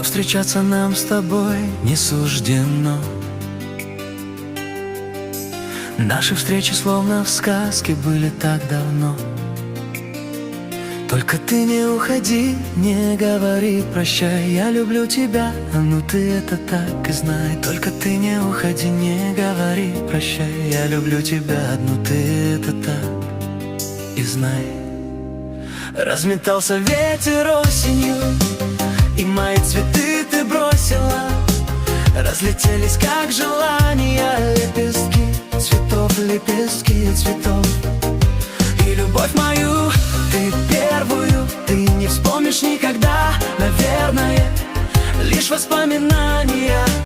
встречаться нам с тобой не суждено. Наши встречи словно в сказке были так давно. Только ты не уходи, не говори прощай, я люблю тебя, ну ты это так и знай. Только ты не уходи, не говори прощай, я люблю тебя, ну ты это так и знай. Разметался ветер осенью, и мои цветы ты бросила. Разлетелись, как желания, лепестки цветов, лепестки цветов. И любовь мою, ты первую, ты не вспомнишь никогда, наверное, лишь воспоминания.